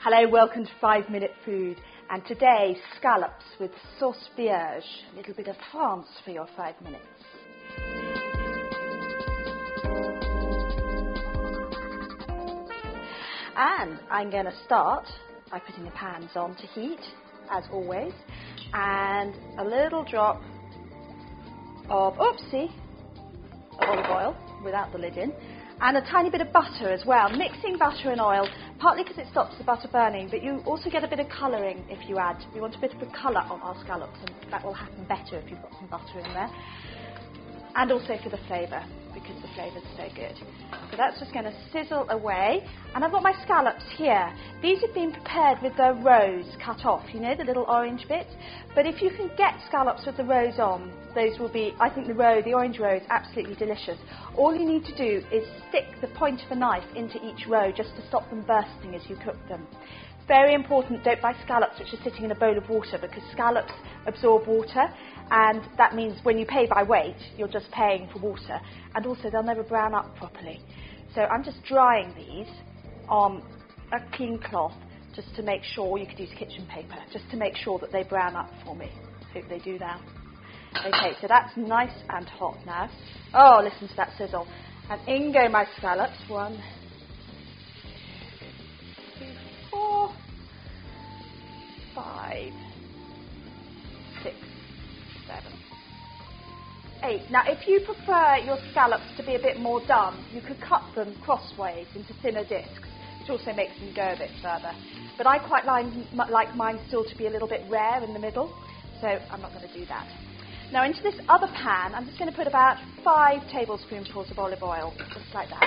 Hello, welcome to 5 Minute Food, and today scallops with sauce vierge, a little bit of France for your 5 minutes. And I'm going to start by putting the pans on to heat, as always, and a little drop of olive oil without the lid in, and a tiny bit of butter as well, mixing butter and oil, partly because it stops the butter burning, but you also get a bit of colouring if you add. We want a bit of a colour on our scallops, and that will happen better if you've got some butter in there. And also for the flavour, because the flavour's so good. So that's just going to sizzle away. And I've got my scallops here. These have been prepared with the roes cut off, you know, the little orange bits. But if you can get scallops with the roes on, those will be, I think the orange roe is absolutely delicious. All you need to do is stick the point of a knife into each roe just to stop them bursting as you cook them. Very important, don't buy scallops which are sitting in a bowl of water, because scallops absorb water, and that means when you pay by weight, you're just paying for water, and also they'll never brown up properly. So I'm just drying these on a clean cloth just to make sure, you could use kitchen paper, just to make sure that they brown up for me. Hope they do now. Okay, so that's nice and hot now. Oh, listen to that sizzle. And in go my scallops. 1, 4, 5, 6, 7, 8. Now, if you prefer your scallops to be a bit more done, you could cut them crossways into thinner discs, which also makes them go a bit further. But I quite like mine still to be a little bit rare in the middle, so I'm not going to do that. Now, into this other pan, I'm just going to put about 5 tablespoonfuls of olive oil, just like that.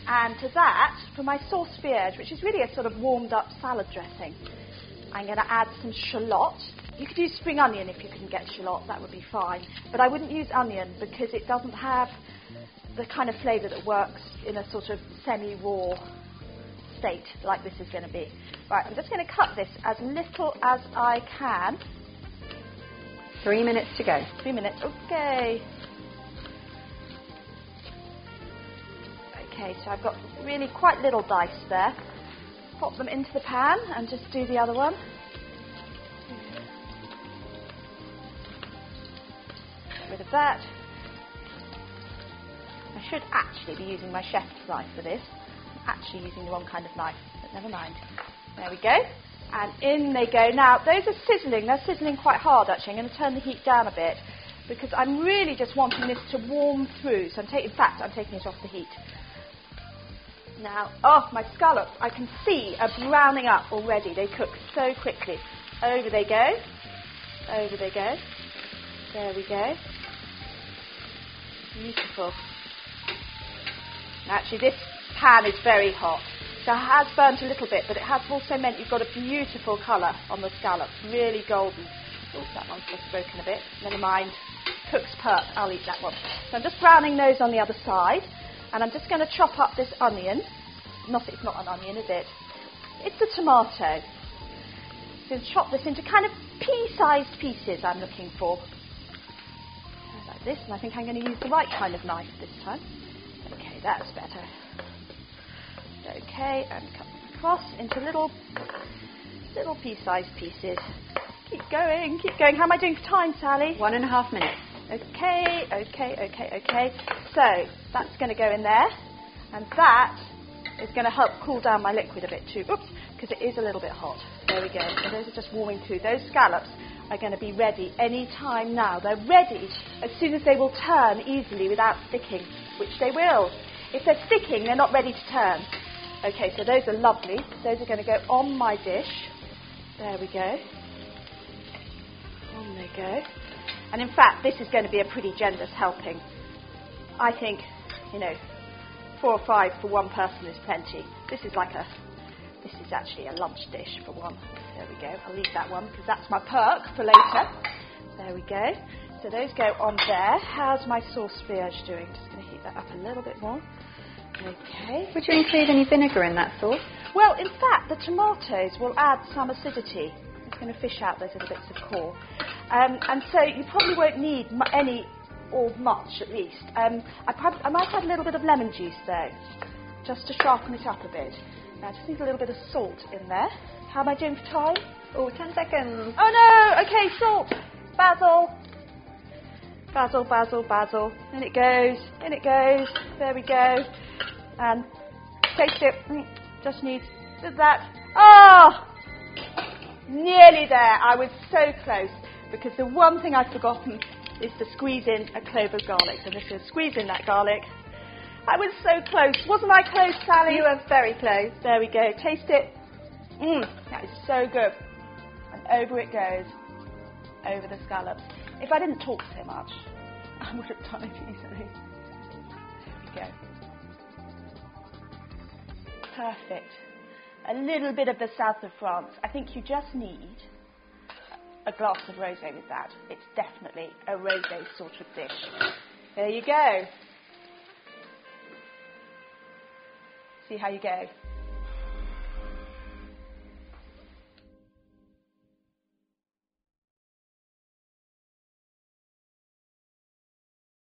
And to that, for my sauce vierge, which is really a sort of warmed up salad dressing, I'm going to add some shallot. You could use spring onion if you can get shallot, that would be fine. But I wouldn't use onion because it doesn't have the kind of flavour that works in a sort of semi-raw state like this is going to be. Right, I'm just going to cut this as little as I can. 3 minutes to go. 3 minutes, okay. Okay, so I've got really quite little dice there. Pop them into the pan and just do the other one. Get rid of that. I should actually be using my chef's knife for this. I'm actually using the wrong kind of knife, but never mind. There we go. And in they go. Now, those are sizzling. They're sizzling quite hard, actually. I'm going to turn the heat down a bit because I'm really just wanting this to warm through. So in fact, I'm taking it off the heat. Now, oh, my scallops, I can see are browning up already. They cook so quickly. Over they go. Over they go. There we go. Beautiful. Now, actually, this pan is very hot. So it has burnt a little bit, but it has also meant you've got a beautiful colour on the scallops. Really golden. Oh, that one's just broken a bit. Never mind. Cook's perk. I'll eat that one. So I'm just browning those on the other side. And I'm just going to chop up this onion. It's not an onion, is it? It's a tomato. So chop this into kind of pea-sized pieces I'm looking for. Like this, and I think I'm going to use the right kind of knife this time. Okay, that's better. Okay, and cut them across into little pea-sized pieces. Keep going, keep going. How am I doing for time, Sally? 1.5 minutes. Okay. So that's going to go in there, and that is going to help cool down my liquid a bit too. Oops, because it is a little bit hot. There we go. So those are just warming through. Those scallops are going to be ready any time now. They're ready as soon as they will turn easily without sticking, which they will. If they're sticking, they're not ready to turn. Okay, so those are lovely. Those are going to go on my dish. There we go. On they go. And in fact, this is going to be a pretty generous helping. I think, 4 or 5 for one person is plenty. This is actually a lunch dish for one. There we go. I'll leave that one because that's my perk for later. There we go. So those go on there. How's my sauce vierge doing? Just going to heat that up a little bit more. Okay. Would you include any vinegar in that sauce? Well, in fact, the tomatoes will add some acidity. It's going to fish out those little bits of core. And so you probably won't need any or much, at least. I might add a little bit of lemon juice, though, just to sharpen it up a bit. Now, I just need a little bit of salt in there. How am I doing for time? Oh, 10 seconds. Oh no! Okay, salt. Basil. Basil, basil, basil. In it goes. In it goes. There we go. And taste it. Just need that. Oh! Nearly there. I was so close. Because the one thing I've forgotten is to squeeze in a clove of garlic. So I'm just going to squeeze in that garlic. I was so close. Wasn't I close, Sally? You were very close. There we go. Taste it. That is so good. And over it goes. Over the scallops. If I didn't talk so much, I would have done it easily. There we go. Perfect. A little bit of the south of France. I think you just need a glass of rosé with that. It's definitely a rosé sort of dish. There you go. See how you go.